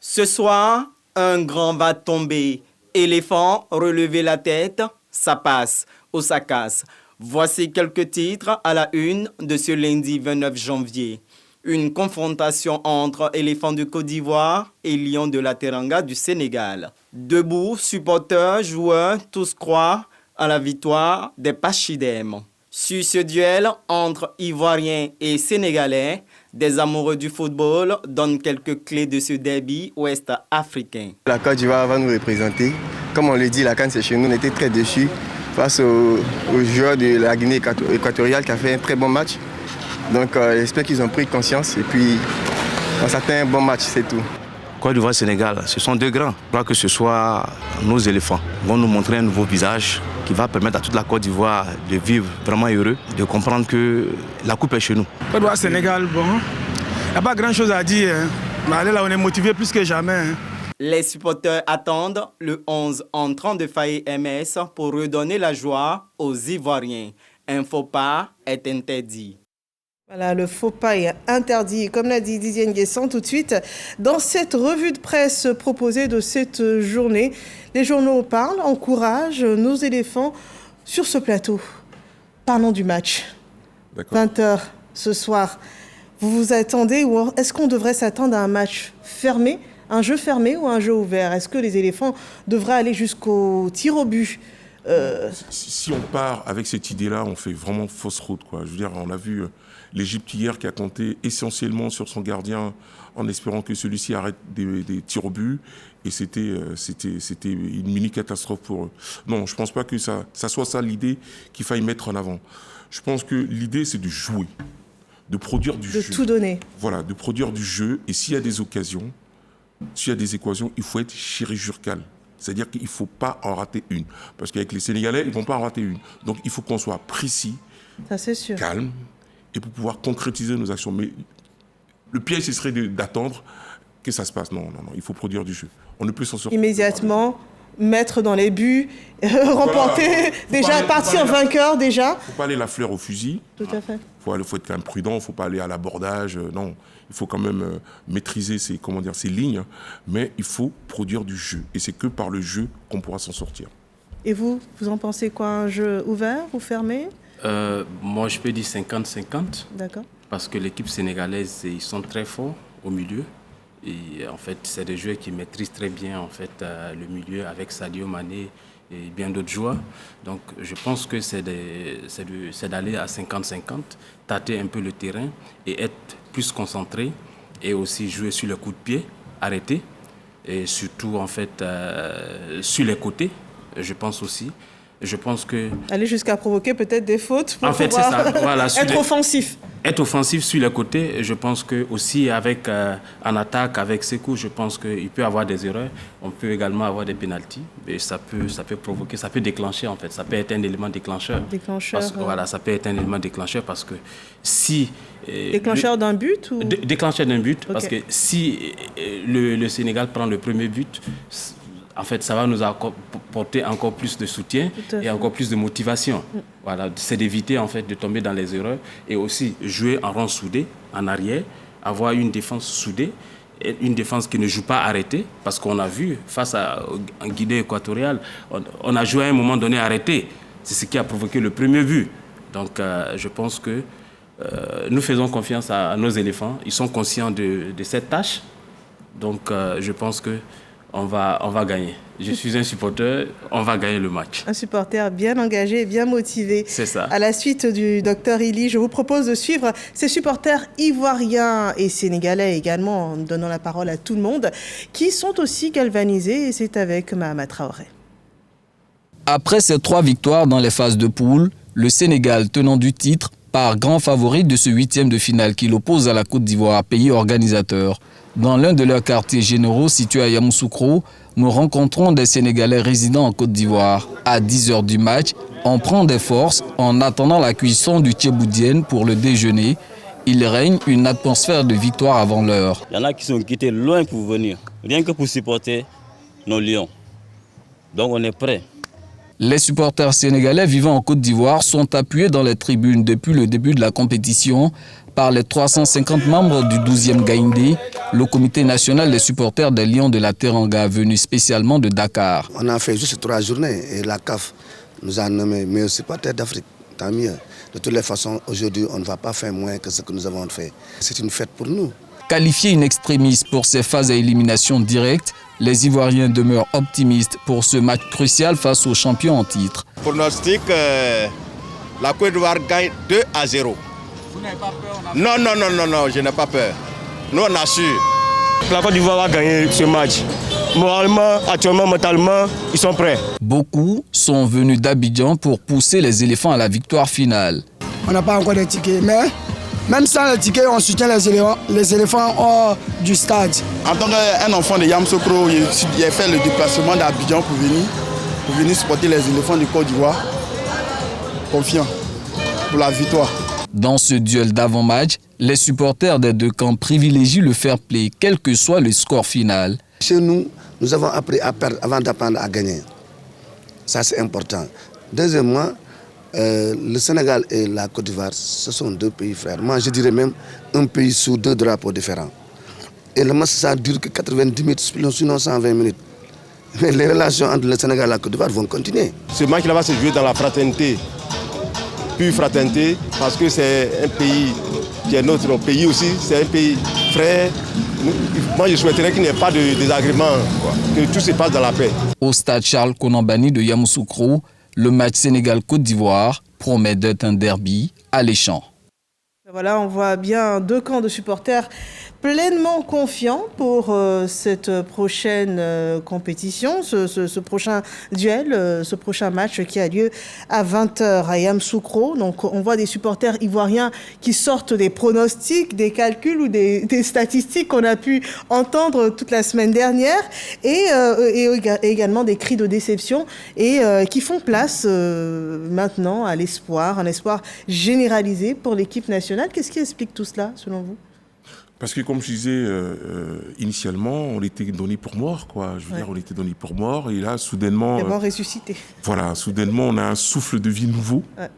Ce soir, un grand va tomber. Éléphant, relevez la tête. Ça passe ou ça casse. Voici quelques titres à la une de ce lundi 29 janvier. Une confrontation entre éléphants de Côte d'Ivoire et lions de la Teranga du Sénégal. Debout, supporters, joueurs, tous croient à la victoire des Pachidem. Sur ce duel entre Ivoiriens et Sénégalais, des amoureux du football donnent quelques clés de ce derby ouest-africain. La Côte d'Ivoire va nous représenter. Comme on le dit, la CAN c'est chez nous. On était très déçus face aux joueurs de la Guinée équatoriale qui a fait un très bon match. Donc j'espère qu'ils ont pris conscience et puis on s'attend à un bon match, c'est tout. Côte d'Ivoire, Sénégal, ce sont deux grands. Je crois que ce soit nos éléphants qui vont nous montrer un nouveau visage qui va permettre à toute la Côte d'Ivoire de vivre vraiment heureux, de comprendre que la coupe est chez nous. Côte d'Ivoire, Sénégal, bon, il n'y a pas grand-chose à dire. Mais allez, là, on est motivé plus que jamais. Les supporters attendent le 11 entrant de Faye MS pour redonner la joie aux Ivoiriens. Un faux pas est interdit. Voilà, le faux pas est interdit, comme l'a dit Didier Nguessan tout de suite. Dans cette revue de presse proposée de cette journée, les journaux parlent, encouragent nos éléphants sur ce plateau. Parlons du match. 20h ce soir. Vous vous attendez ou est-ce qu'on devrait s'attendre à un match fermé, un jeu fermé ou un jeu ouvert? Est-ce que les éléphants devraient aller jusqu'au tir au but? Si on part avec cette idée-là, on fait vraiment fausse route, quoi. Je veux dire, on a vu l'Égypte hier qui a compté essentiellement sur son gardien en espérant que celui-ci arrête des tirs au but. Et c'était une mini-catastrophe pour eux. Non, je ne pense pas que ça soit ça l'idée qu'il faille mettre en avant. Je pense que l'idée, c'est de jouer, de produire du jeu. De tout donner. Voilà, de produire du jeu. Et s'il y a des occasions, il faut être chirurgical. C'est-à-dire qu'il ne faut pas en rater une. Parce qu'avec les Sénégalais, ils ne vont pas en rater une. Donc il faut qu'on soit précis, ça, c'est sûr, calme, et pour pouvoir concrétiser nos actions. Mais le piège, ce serait d'attendre que ça se passe. Non, il faut produire du jeu. On ne peut s'en sortir. Immédiatement, mettre dans les buts, remporter, partir vainqueur déjà. Il ne faut pas aller la fleur au fusil. Tout à fait. Il faut être quand même prudent, il ne faut pas aller à l'abordage. Non, il faut quand même maîtriser ces lignes, mais il faut produire du jeu. Et c'est que par le jeu qu'on pourra s'en sortir. Et vous en pensez quoi? Un jeu ouvert ou fermé? Moi, je peux dire 50-50. D'accord. Parce que l'équipe sénégalaise, ils sont très forts au milieu. Et en fait, c'est des joueurs qui maîtrisent très bien en fait, le milieu avec Sadio Mané et bien d'autres joueurs. Donc, je pense que c'est d'aller à 50-50, tâter un peu le terrain et être plus concentré et aussi jouer sur le coup de pied, arrêter. Et surtout, en fait, sur les côtés, je pense aussi. Je pense que... Aller jusqu'à provoquer peut-être des fautes pour pouvoir ça. Voilà, être offensif. Être offensif sur les côtés, je pense que aussi avec en attaque, avec Sékou, je pense qu'il peut y avoir des erreurs. On peut également avoir des pénaltys. Et ça peut provoquer, ça peut déclencher en fait. Ça peut être un élément déclencheur. Voilà, ça peut être un élément déclencheur parce que si... déclencheur d'un but ou... Déclencheur d'un but, okay. Parce que si le Sénégal prend le premier but... En fait, ça va nous apporter encore plus de soutien et encore plus de motivation. Voilà, c'est d'éviter en fait de tomber dans les erreurs et aussi jouer en rang soudé, en arrière, avoir une défense soudée, et une défense qui ne joue pas arrêtée, parce qu'on a vu face à Guinée équatoriale, on a joué à un moment donné arrêté. C'est ce qui a provoqué le premier but. Donc, je pense que nous faisons confiance à nos éléphants. Ils sont conscients de cette tâche. Donc, je pense que on va gagner. Je suis un supporter, on va gagner le match. Un supporter bien engagé et bien motivé. C'est ça. À la suite du docteur Ili, je vous propose de suivre ces supporters ivoiriens et sénégalais également, en donnant la parole à tout le monde, qui sont aussi galvanisés, et c'est avec Mahama Traoré. Après ces 3 victoires dans les phases de poule, le Sénégal, tenant du titre, part grand favori de ce 8e de finale qui l'oppose à la Côte d'Ivoire, pays organisateur. Dans l'un de leurs quartiers généraux situés à Yamoussoukro, nous rencontrons des Sénégalais résidant en Côte d'Ivoire. À 10h du match, on prend des forces en attendant la cuisson du thieboudienne pour le déjeuner. Il règne une atmosphère de victoire avant l'heure. Il y en a qui sont quittés loin pour venir, rien que pour supporter nos lions. Donc on est prêts. Les supporters sénégalais vivant en Côte d'Ivoire sont appuyés dans les tribunes depuis le début de la compétition par les 350 membres du 12e Gaïndé, le comité national des supporters des Lions de la Teranga, venu spécialement de Dakar. On a fait juste 3 journées et la CAF nous a nommé meilleurs supporters d'Afrique. Tant mieux. De toutes les façons, aujourd'hui, on ne va pas faire moins que ce que nous avons fait. C'est une fête pour nous. Qualifiés in extremis pour ces phases à élimination directe, les Ivoiriens demeurent optimistes pour ce match crucial face aux champions en titre. Pronostic, la Côte d'Ivoire gagne 2-0. Vous n'avez pas peur? Non, je n'ai pas peur. Nous, on assure. La Côte d'Ivoire va gagner ce match. Moralement, actuellement, mentalement, ils sont prêts. Beaucoup sont venus d'Abidjan pour pousser les éléphants à la victoire finale. On n'a pas encore de tickets, mais Même sans les tickets, on soutient les éléphants hors du stade. En tant qu'un enfant de Yamoussoukro, j'ai fait le déplacement d'Abidjan pour venir supporter les éléphants du Côte d'Ivoire. Confiant pour la victoire. Dans ce duel d'avant-match, les supporters des deux camps privilégient le fair play, quel que soit le score final. Chez nous, nous avons appris à perdre avant d'apprendre à gagner. Ça, c'est important. Deuxièmement, le Sénégal et la Côte d'Ivoire, ce sont deux pays frères. Moi, je dirais même un pays sous deux drapeaux différents. Et le match, ça dure que 90 minutes, sinon 120 minutes. Mais les relations entre le Sénégal et la Côte d'Ivoire vont continuer. Ce match-là va se jouer dans la fraternité. Pure fraternité, parce que c'est un pays qui est notre pays aussi, c'est un pays frère. Moi, je souhaiterais qu'il n'y ait pas de désagrément, que tout se passe dans la paix. Au stade Charles Konan Banny de Yamoussoukro, le match Sénégal-Côte d'Ivoire promet d'être un derby alléchant. Voilà, on voit bien deux camps de supporters pleinement confiants pour cette prochaine compétition, ce prochain duel, ce prochain match qui a lieu à 20h à Yamoussoukro. Donc on voit des supporters ivoiriens qui sortent des pronostics, des calculs ou des statistiques qu'on a pu entendre toute la semaine dernière et également des cris de déception et qui font place maintenant à l'espoir, un espoir généralisé pour l'équipe nationale. Qu'est-ce qui explique tout cela selon vous ? Parce que comme je disais initialement, on était donné pour mort, quoi. Je veux dire, on était donné pour mort, et là, soudainement... Vraiment ressuscité. Voilà, soudainement, on a un souffle de vie nouveau. Ouais.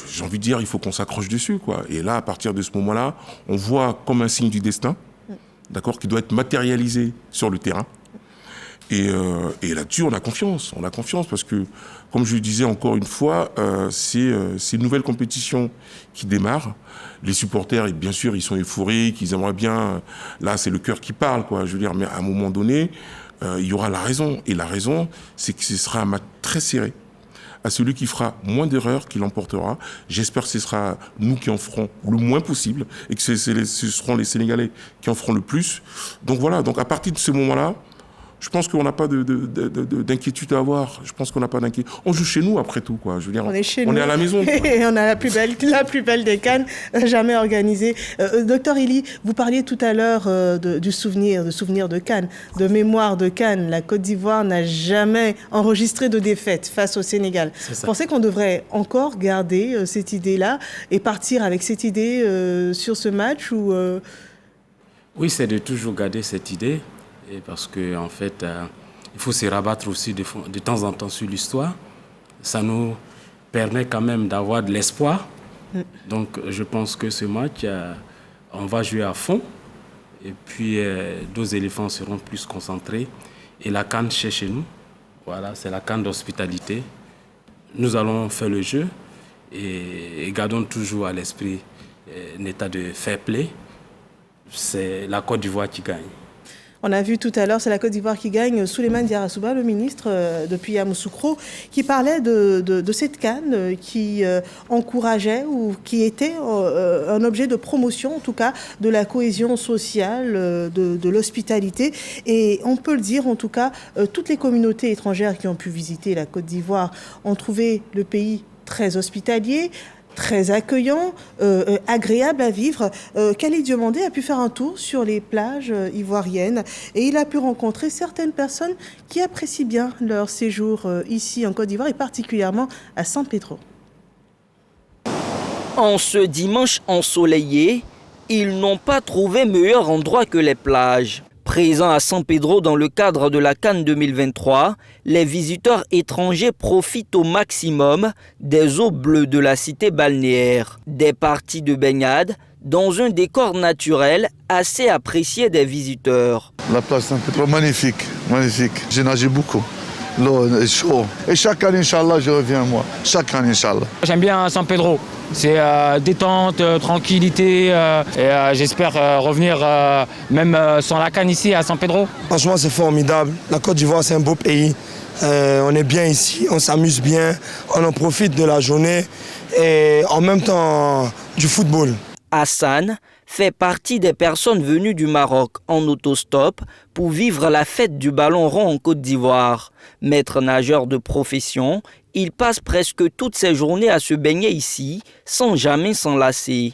J'ai envie de dire, il faut qu'on s'accroche dessus, quoi. Et là, à partir de ce moment-là, on voit comme un signe du destin, d'accord, qui doit être matérialisé sur le terrain. Et là-dessus, on a confiance. On a confiance parce que, comme je le disais encore une fois, c'est une nouvelle compétition qui démarre. Les supporters, bien sûr, ils sont euphoriques, ils aimeraient bien... Là, c'est le cœur qui parle, quoi. Je veux dire, mais à un moment donné, il y aura la raison. Et la raison, c'est que ce sera un match très serré. À celui qui fera moins d'erreurs, qui l'emportera. J'espère que ce sera nous qui en ferons le moins possible et que ce seront les Sénégalais qui en feront le plus. Donc voilà, donc à partir de ce moment-là, je pense qu'on n'a pas d'inquiétude à avoir. Je pense qu'on n'a pas d'inquiétude. On joue chez nous, après tout, quoi. Je veux dire, on est chez nous. On est à la maison. Et on a la plus belle des CAN jamais organisée. Docteur Elie, vous parliez tout à l'heure du souvenir de CAN, de mémoire de CAN. La Côte d'Ivoire n'a jamais enregistré de défaite face au Sénégal. Vous pensez qu'on devrait encore garder cette idée-là et partir avec cette idée sur ce match ou Oui, c'est de toujours garder cette idée. Et parce qu'en fait, il faut se rabattre aussi de temps en temps sur l'histoire. Ça nous permet quand même d'avoir de l'espoir. Donc, je pense que ce match, on va jouer à fond. Et puis, nos éléphants seront plus concentrés. Et la CAN chez nous, voilà, c'est la CAN d'hospitalité. Nous allons faire le jeu et gardons toujours à l'esprit un état de fair play. C'est la Côte d'Ivoire qui gagne. On a vu tout à l'heure, c'est la Côte d'Ivoire qui gagne. Souleymane Diarra-Souba, le ministre depuis Yamoussoukro, qui parlait de cette CAN qui encourageait ou qui était un objet de promotion, en tout cas, de la cohésion sociale, de l'hospitalité. Et on peut le dire, en tout cas, toutes les communautés étrangères qui ont pu visiter la Côte d'Ivoire ont trouvé le pays très hospitalier, très accueillant, agréable à vivre. Khalid Diomandé a pu faire un tour sur les plages ivoiriennes et il a pu rencontrer certaines personnes qui apprécient bien leur séjour ici en Côte d'Ivoire et particulièrement à San Pedro. En ce dimanche ensoleillé, ils n'ont pas trouvé meilleur endroit que les plages. Présents à San Pedro dans le cadre de la CAN 2023, les visiteurs étrangers profitent au maximum des eaux bleues de la cité balnéaire. Des parties de baignade dans un décor naturel assez apprécié des visiteurs. La plage San Pedro, magnifique, magnifique. J'ai nagé beaucoup. L'eau est chaude. Et chaque année, Inch'Allah, je reviens moi. Chaque année, Inch'Allah. J'aime bien San Pedro. C'est détente, tranquillité. Et j'espère revenir même sans la CAN ici à San Pedro. Franchement, c'est formidable. La Côte d'Ivoire, c'est un beau pays. On est bien ici, on s'amuse bien. On en profite de la journée et en même temps du football. Hassan fait partie des personnes venues du Maroc en autostop pour vivre la fête du ballon rond en Côte d'Ivoire. Maître nageur de profession, il passe presque toutes ses journées à se baigner ici sans jamais s'en lasser.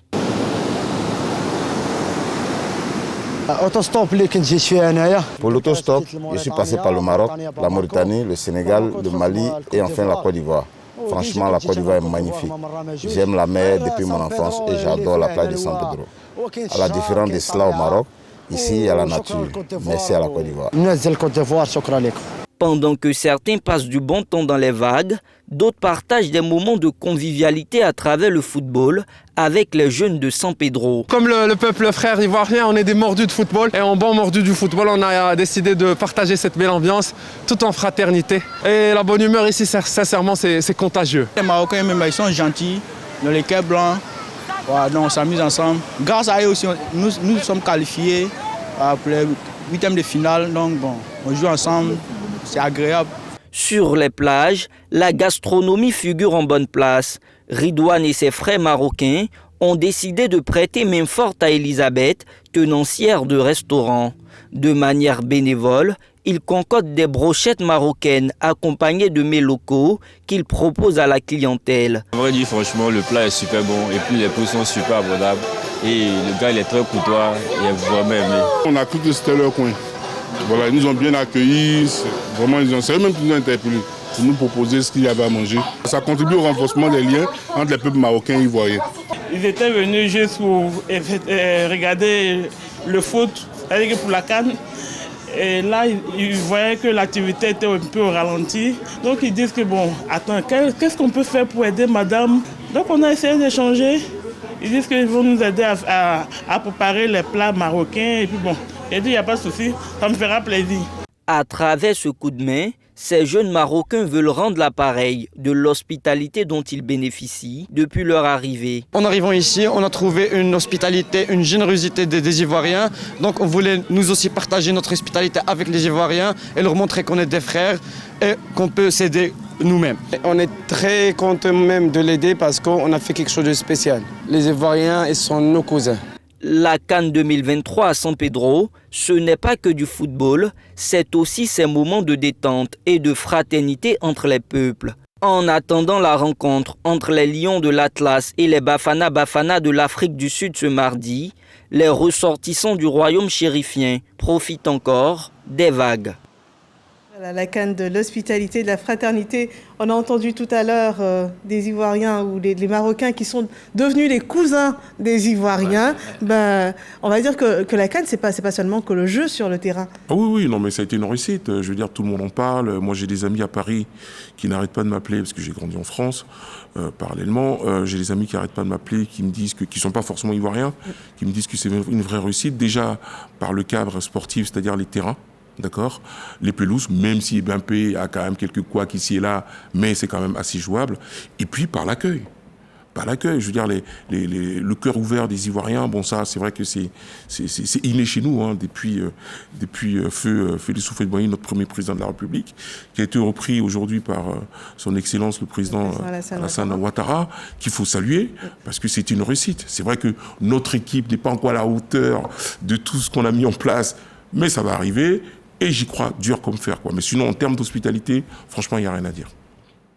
Pour l'autostop, je suis passé par le Maroc, la Mauritanie, le Sénégal, le Mali et enfin la Côte d'Ivoire. Franchement, la Côte d'Ivoire est magnifique. J'aime la mer depuis mon enfance et j'adore la plage de San Pedro. À la différence de cela au Maroc, ici il y a la nature. Merci à la Côte d'Ivoire. Pendant que certains passent du bon temps dans les vagues, d'autres partagent des moments de convivialité à travers le football avec les jeunes de San Pedro. Comme le peuple frère ivoirien, on est des mordus de football. Et en bon mordu du football, on a décidé de partager cette belle ambiance tout en fraternité. Et la bonne humeur ici, sincèrement, c'est contagieux. Les Marocains, même, ils sont gentils, dans les cœurs blancs. Voilà, donc on s'amuse ensemble. Grâce à eux aussi, nous sommes qualifiés pour les huitièmes de finale. Donc bon, on joue ensemble. C'est agréable. Sur les plages, la gastronomie figure en bonne place. Ridouane et ses frères marocains ont décidé de prêter main forte à Elisabeth, tenancière de restaurant. De manière bénévole, ils concoctent des brochettes marocaines accompagnées de mets locaux qu'ils proposent à la clientèle. À vrai dire, franchement, le plat est super bon et puis les prix sont super abordables. Et le gars, il est très courtois, il est vraiment aimé. On a cru que c'était leur coin. Voilà, ils nous ont bien accueillis, vraiment ils ont même plus interpellés pour nous proposer ce qu'il y avait à manger. Ça contribue au renforcement des liens entre les peuples marocains et ivoiriens. Ils étaient venus juste pour regarder le foot, c'est-à-dire pour la CAN. Et là, ils voyaient que l'activité était un peu au ralenti. Donc ils disent que bon, attends, qu'est-ce qu'on peut faire pour aider madame? Donc on a essayé d'échanger. Ils disent qu'ils vont nous aider à préparer les plats marocains. Et puis bon, j'ai dit, il n'y a pas de souci, ça me fera plaisir. À travers ce coup de main, ces jeunes Marocains veulent rendre l'appareil de l'hospitalité dont ils bénéficient depuis leur arrivée. En arrivant ici, on a trouvé une hospitalité, une générosité des Ivoiriens. Donc on voulait nous aussi partager notre hospitalité avec les Ivoiriens et leur montrer qu'on est des frères et qu'on peut s'aider nous-mêmes. On est très content même de l'aider parce qu'on a fait quelque chose de spécial. Les Ivoiriens, ils sont nos cousins. La CAN 2023 à San Pedro, ce n'est pas que du football, c'est aussi ces moments de détente et de fraternité entre les peuples. En attendant la rencontre entre les Lions de l'Atlas et les Bafana Bafana de l'Afrique du Sud ce mardi, les ressortissants du royaume chérifien profitent encore des vagues. Voilà, la CAN de l'hospitalité, de la fraternité. On a entendu tout à l'heure des Ivoiriens ou les Marocains qui sont devenus les cousins des Ivoiriens. Ben, on va dire que la CAN, c'est pas seulement que le jeu sur le terrain. Ah oui, non, mais ça a été une réussite. Je veux dire, tout le monde en parle. Moi, j'ai des amis à Paris qui n'arrêtent pas de m'appeler parce que j'ai grandi en France. Parallèlement, j'ai des amis qui n'arrêtent pas de m'appeler, qui me disent qui sont pas forcément ivoiriens, qui me disent que c'est une vraie réussite. Déjà par le cadre sportif, c'est-à-dire les terrains. D'accord. Les pelouses, même si Bimpé a quand même quelques couacs ici et là, mais c'est quand même assez jouable. Et puis par l'accueil. Par l'accueil, je veux dire, le cœur ouvert des Ivoiriens, bon ça, c'est vrai que c'est inné chez nous, hein, depuis Feu Félix Houphouët-Boigny, notre premier président de la République, qui a été repris aujourd'hui par son Excellence le président Alassane Ouattara, qu'il faut saluer, parce que c'est une réussite. C'est vrai que notre équipe n'est pas encore à la hauteur de tout ce qu'on a mis en place, mais ça va arriver. Et j'y crois dur comme fer, quoi. Mais sinon, en termes d'hospitalité, franchement, il n'y a rien à dire.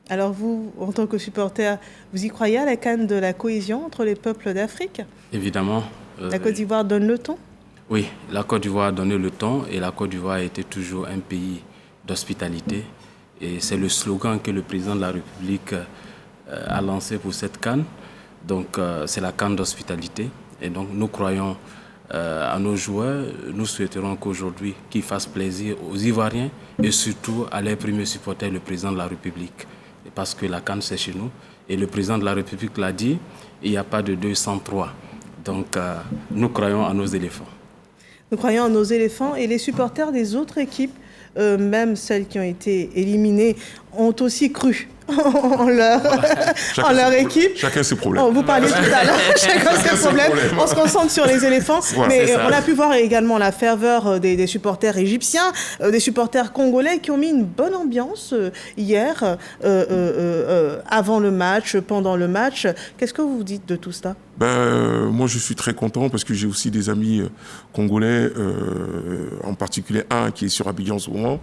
Alors vous, en tant que supporter, vous y croyez à la CAN de la cohésion entre les peuples d'Afrique? Évidemment. La Côte d'Ivoire donne le ton? Oui, la Côte d'Ivoire a donné le ton et la Côte d'Ivoire a été toujours un pays d'hospitalité. Et c'est le slogan que le président de la République a lancé pour cette CAN. Donc c'est la CAN d'hospitalité. Et donc nous croyons à nos joueurs, nous souhaiterons qu'aujourd'hui, qu'ils fassent plaisir aux Ivoiriens et surtout à leurs premiers supporters, le président de la République. Parce que la CAN, c'est chez nous. Et le président de la République l'a dit, il n'y a pas de 2 sans 3. Donc, nous croyons à nos éléphants. Nous croyons à nos éléphants et les supporters des autres équipes, même celles qui ont été éliminées, ont aussi cru en leur équipe. Chacun ses problèmes. Vous parliez tout à l'heure, chacun ses problèmes. On se concentre sur les éléphants. Voilà, mais on a pu voir également la ferveur des supporters égyptiens, des supporters congolais qui ont mis une bonne ambiance hier, avant le match, pendant le match. Qu'est-ce que vous dites de tout ça? Moi, je suis très content parce que j'ai aussi des amis congolais, en particulier un qui est sur Abidjan en ce moment.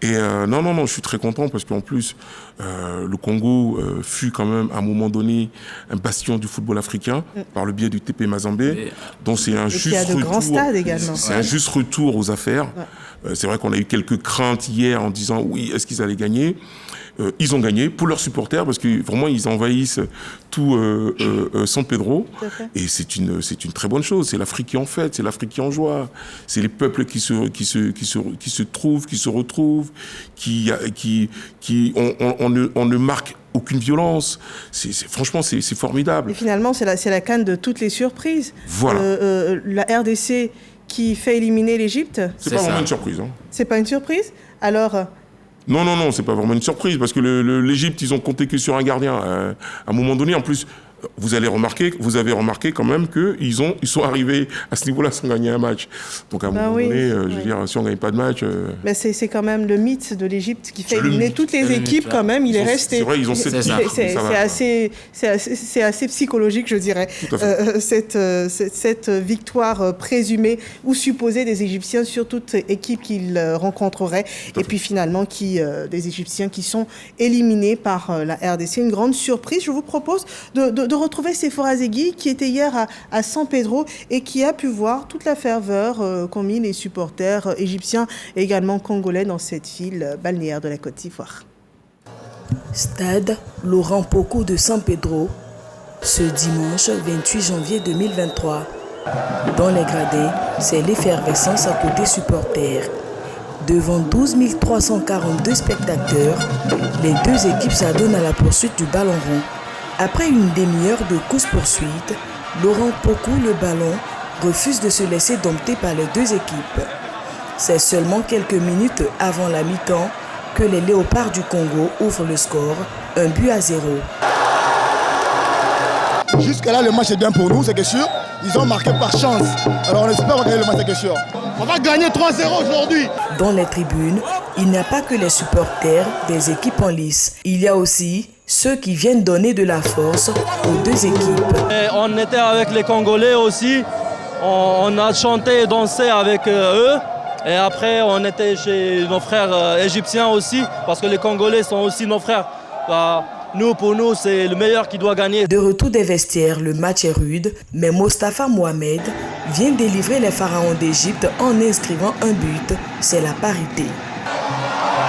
Et non, je suis très content parce qu'en plus, le Congo fut quand même, à un moment donné, un bastion du football africain par le biais du TP Mazembe. Donc c'est un juste retour. Il y a de grands stades également. C'est un juste retour aux affaires. C'est vrai qu'on a eu quelques craintes hier en disant oui, est-ce qu'ils allaient gagner ? Ils ont gagné pour leurs supporters parce que vraiment ils envahissent tout San Pedro et c'est une très bonne chose. C'est l'Afrique qui en fête, c'est l'Afrique qui en joie, c'est les peuples qui se trouvent, qui se retrouvent, on ne marque aucune violence. Franchement, c'est formidable. Et finalement, c'est la CAN de toutes les surprises. Voilà. La RDC qui fait éliminer l'Égypte. C'est pas vraiment une surprise. Hein. C'est pas une surprise. Alors. Non, c'est pas vraiment une surprise parce que l'Égypte, ils ont compté que sur un gardien. À un moment donné, en plus, vous avez remarqué quand même qu'ils sont arrivés à ce niveau-là sans gagner un match. Donc à un moment donné, je veux dire, si on ne gagne pas de match... Mais c'est quand même le mythe de l'Égypte qui fait éliminer toutes les équipes quand même. Il est resté... C'est vrai, ils ont 7 équipes. C'est assez psychologique, je dirais, cette victoire présumée ou supposée des Égyptiens sur toute équipe qu'ils rencontreraient. Et puis finalement, des Égyptiens qui sont éliminés par la RDC. Une grande surprise. Je vous propose de retrouver Sephora Zegui qui était hier à San Pedro et qui a pu voir toute la ferveur qu'ont mis les supporters égyptiens et également congolais dans cette ville balnéaire de la Côte d'Ivoire. Stade Laurent Pocou de San Pedro, ce dimanche 28 janvier 2023. Dans les gradés, c'est l'effervescence à côté supporters. Devant 12 342 spectateurs, les deux équipes s'adonnent à la poursuite du ballon rond. Après une demi-heure de course-poursuite, Laurent Pocou, le ballon, refuse de se laisser dompter par les deux équipes. C'est seulement quelques minutes avant la mi-temps que les Léopards du Congo ouvrent le score, 1-0. Jusque-là, le match est bien pour nous, c'est sûr. Ils ont marqué par chance. Alors on espère gagner le match, c'est sûr. On va gagner 3-0 aujourd'hui. Dans les tribunes, il n'y a pas que les supporters des équipes en lice. Il y a aussi ceux qui viennent donner de la force aux deux équipes. Et on était avec les Congolais aussi. On a chanté et dansé avec eux. Et après, on était chez nos frères égyptiens aussi, parce que les Congolais sont aussi nos frères. Pour nous, c'est le meilleur qui doit gagner. De retour des vestiaires, le match est rude, mais Mostafa Mohamed vient délivrer les pharaons d'Égypte en inscrivant un but. C'est la parité.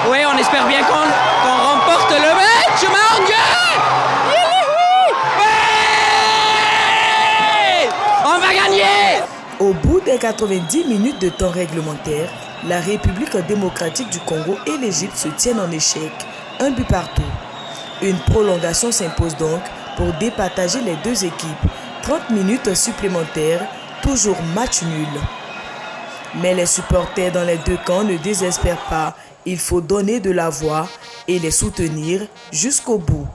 Oui, on espère bien qu'on remporte le match, mon Dieu! Oui! On va gagner! Au bout des 90 minutes de temps réglementaire, la République démocratique du Congo et l'Égypte se tiennent en échec, un but partout. Une prolongation s'impose donc pour départager les deux équipes. 30 minutes supplémentaires, toujours match nul. Mais les supporters dans les deux camps ne désespèrent pas. Il faut donner de la voix et les soutenir jusqu'au bout.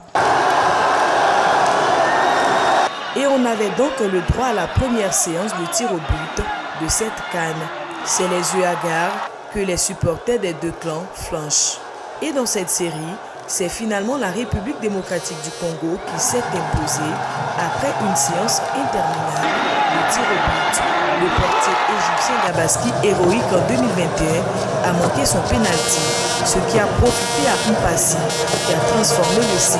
Et on avait donc le droit à la première séance de tir au but de cette CAN. C'est les yeux hagards que les supporters des deux clans flanchent. Et dans cette série, c'est finalement la République démocratique du Congo qui s'est imposée après une séance interminable de tir au but. Le portier égyptien Gabaski, héroïque en 2021, a manqué son pénalty, ce qui a profité à Mpassi, qui a transformé le C.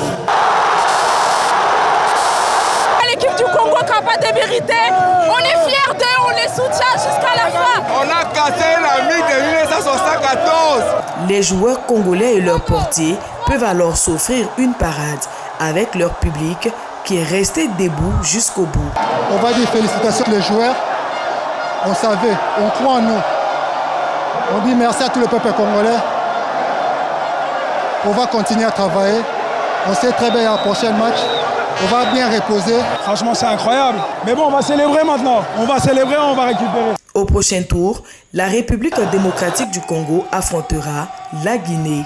L'équipe du Congo capable de mériter, on est fiers d'eux, on les soutient jusqu'à la fin. On a cassé la mythe de 1974. Les joueurs congolais et leurs portiers peuvent alors s'offrir une parade avec leur public qui est resté debout jusqu'au bout. On va dire félicitations les joueurs. On savait, on croit en nous. On dit merci à tout le peuple congolais. On va continuer à travailler. On sait très bien à la prochaine match. On va bien reposer. Franchement, c'est incroyable. Mais bon, on va célébrer maintenant. On va célébrer, on va récupérer. Au prochain tour, la République démocratique du Congo affrontera la Guinée.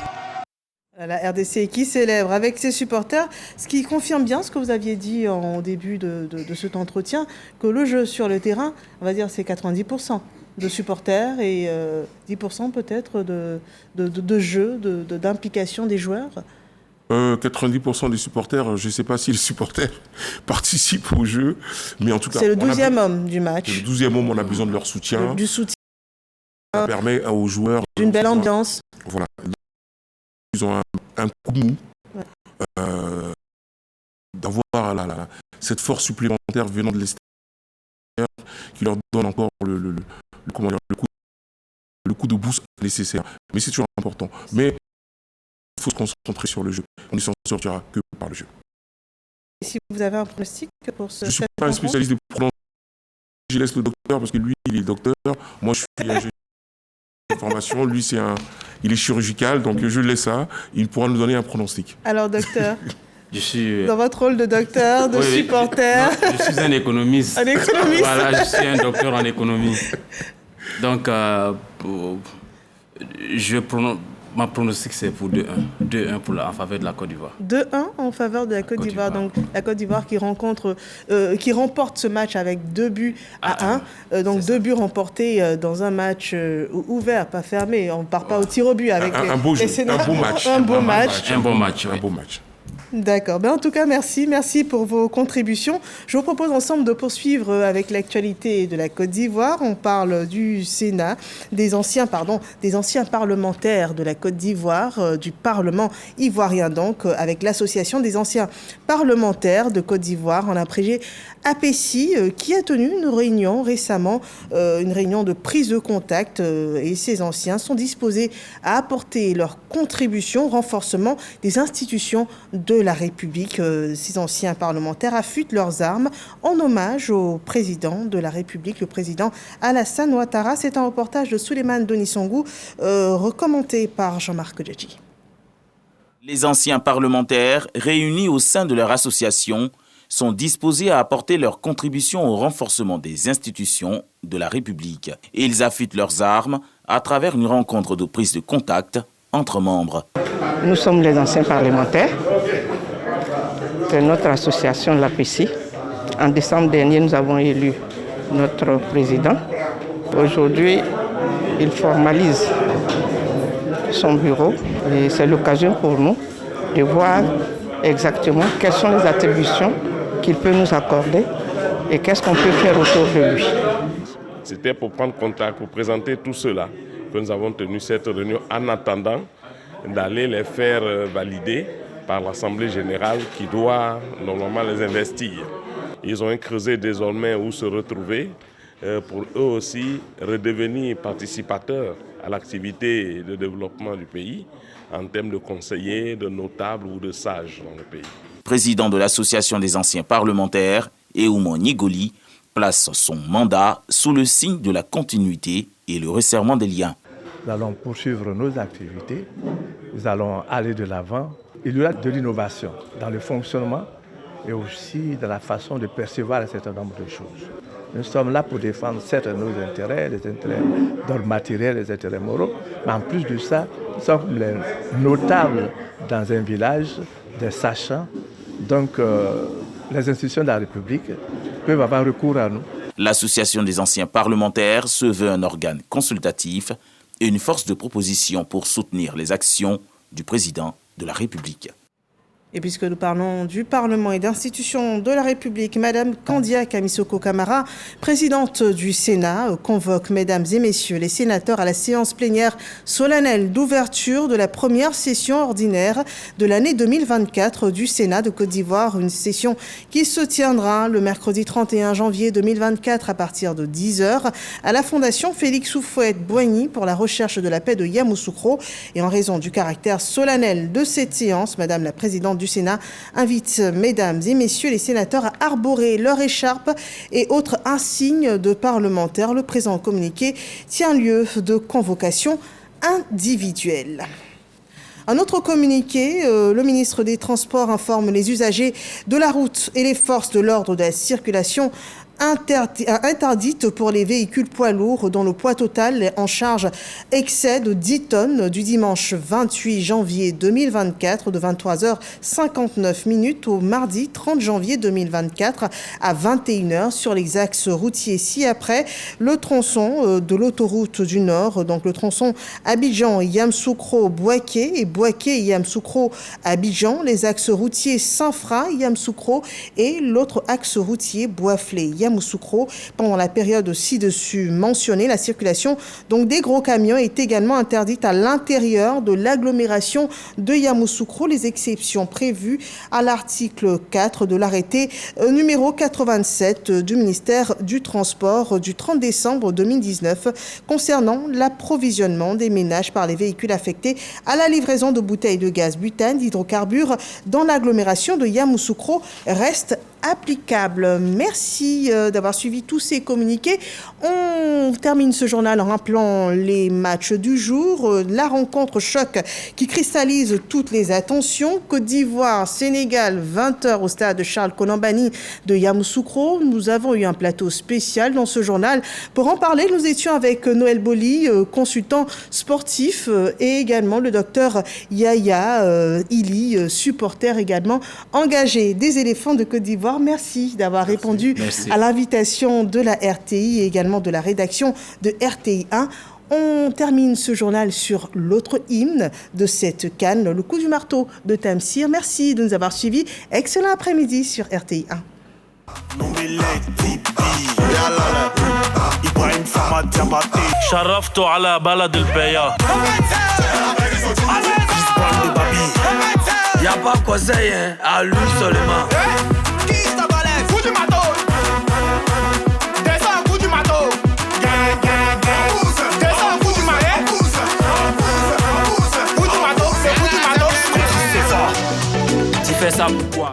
La RDC qui célèbre avec ses supporters, ce qui confirme bien ce que vous aviez dit en début de cet entretien, que le jeu sur le terrain, on va dire c'est 90% de supporters et 10% peut-être de jeu, d'implication des joueurs. 90% des supporters, je ne sais pas si les supporters participent au jeu, mais en tout cas... C'est le 12e homme du match. Le 12e homme, on a besoin de leur soutien. Du soutien. Ça permet aux joueurs... D'une belle ambiance. Voilà. Ils ont un coup de mou. D'avoir cette force supplémentaire venant de l'extérieur qui leur donne encore le coup de boost nécessaire. Mais c'est toujours important. Mais il faut se concentrer sur le jeu. On ne s'en sortira que par le jeu. Et si vous avez un pronostic pour ce... Je ne suis pas un spécialiste des pronostics. Je laisse le docteur parce que lui, il est docteur. Moi, je suis ingénieur de formation. Lui, il est chirurgical. Donc, je laisse ça. Il pourra nous donner un pronostic. Alors, docteur, je suis... dans votre rôle de docteur, de supporter... Non, je suis un économiste. Un économiste. Voilà, je suis un docteur en économie. Donc, ma pronostic, c'est pour 2-1. 2-1 en faveur de la Côte d'Ivoire. 2-1 en faveur de la Côte d'Ivoire. Donc, la Côte d'Ivoire qui remporte ce match avec 2 buts à 1. Donc, 2 buts remportés dans un match ouvert, pas fermé. On ne part pas au tir au but avec un beau jeu, un beau match. Un beau match. Un bon match. Un beau match. D'accord. En tout cas, merci pour vos contributions. Je vous propose ensemble de poursuivre avec l'actualité de la Côte d'Ivoire. On parle du Sénat, des anciens parlementaires de la Côte d'Ivoire, du Parlement ivoirien donc, avec l'association des anciens parlementaires de Côte d'Ivoire en abrégé APECI, qui a tenu une réunion récemment, une réunion de prise de contact, et ces anciens sont disposés à apporter leur contribution au renforcement des institutions de la République. Ces anciens parlementaires affûtent leurs armes en hommage au président de la République, le président Alassane Ouattara. C'est un reportage de Souleymane Donissongou, recommandé par Jean-Marc Djadji. Les anciens parlementaires, réunis au sein de leur association, sont disposés à apporter leur contribution au renforcement des institutions de la République. Et ils affûtent leurs armes à travers une rencontre de prise de contact entre membres. Nous sommes les anciens parlementaires de notre association, l'APECI. En décembre dernier, nous avons élu notre président. Aujourd'hui, il formalise son bureau et c'est l'occasion pour nous de voir exactement quelles sont les attributions qu'il peut nous accorder et qu'est-ce qu'on peut faire autour de lui. C'était pour prendre contact, pour présenter tout cela que nous avons tenu cette réunion en attendant d'aller les faire valider par l'Assemblée générale qui doit normalement les investir. Ils ont creusé désormais où se retrouver pour eux aussi redevenir participateurs à l'activité de développement du pays en termes de conseillers, de notables ou de sages dans le pays. Président de l'Association des anciens parlementaires, Eouman Nigoli, place son mandat sous le signe de la continuité et le resserrement des liens. Nous allons poursuivre nos activités, nous allons aller de l'avant. Il y aura de l'innovation dans le fonctionnement et aussi dans la façon de percevoir un certain nombre de choses. Nous sommes là pour défendre certes nos intérêts, les intérêts d'ordre matériel, les intérêts moraux, mais en plus de ça, nous sommes les notables dans un village, des sachants. Donc, les institutions de la République peuvent avoir recours à nous. L'Association des anciens parlementaires se veut un organe consultatif et une force de proposition pour soutenir les actions du président de la République. Et puisque nous parlons du Parlement et d'institutions de la République, Madame Kandia Kamisoko Kamara, présidente du Sénat, convoque, mesdames et messieurs, les sénateurs à la séance plénière solennelle d'ouverture de la première session ordinaire de l'année 2024 du Sénat de Côte d'Ivoire. Une session qui se tiendra le mercredi 31 janvier 2024 à partir de 10h à la Fondation Félix Houphouët-Boigny pour la recherche de la paix de Yamoussoukro. Et en raison du caractère solennel de cette séance, Madame la présidente du Sénat invite mesdames et messieurs les sénateurs à arborer leur écharpe et autres insignes de parlementaires. Le présent communiqué tient lieu de convocation individuelle. Un autre communiqué, le ministre des Transports informe les usagers de la route et les forces de l'ordre de la circulation interdite pour les véhicules poids lourds dont le poids total en charge excède 10 tonnes du dimanche 28 janvier 2024 de 23h59 au mardi 30 janvier 2024 à 21h sur les axes routiers ci-après. Le tronçon de l'autoroute du Nord, donc le tronçon Abidjan-Yamoussoukro-Bouaké et Bouaké-Yamoussoukro-Abidjan, les axes routiers Sanfra-Yamoussoukro et l'autre axe routier Bouaflé-Yamoussoukro. Pendant la période ci-dessus mentionnée, la circulation donc des gros camions est également interdite à l'intérieur de l'agglomération de Yamoussoukro, les exceptions prévues à l'article 4 de l'arrêté numéro 87 du ministère du Transport du 30 décembre 2019 concernant l'approvisionnement des ménages par les véhicules affectés à la livraison de bouteilles de gaz butane, d'hydrocarbures dans l'agglomération de Yamoussoukro reste applicable. Merci d'avoir suivi tous ces communiqués. On termine ce journal en rappelant les matchs du jour. La rencontre choc qui cristallise toutes les attentions. Côte d'Ivoire, Sénégal, 20h au stade Charles Konan-Banny de Yamoussoukro. Nous avons eu un plateau spécial dans ce journal. Pour en parler, nous étions avec Noël Boli, consultant sportif, et également le docteur Yaya Ili, supporter également engagé des éléphants de Côte d'Ivoire. Merci d'avoir répondu à l'invitation de la RTI et également de la rédaction de RTI 1. On termine ce journal sur l'autre hymne de cette CAN, le coup du marteau de Tamsir. Merci de nous avoir suivis. Excellent après-midi sur RTI 1. شرفته على بلد البيا Y'a pas conseil, hein, à lui seulement. Qui ça balèze? Coup du marteau. Descends, coup du marteau. Descends, coup du marais. Coup du marteau, c'est coup du marteau. C'est fort. Tu fais ça pourquoi?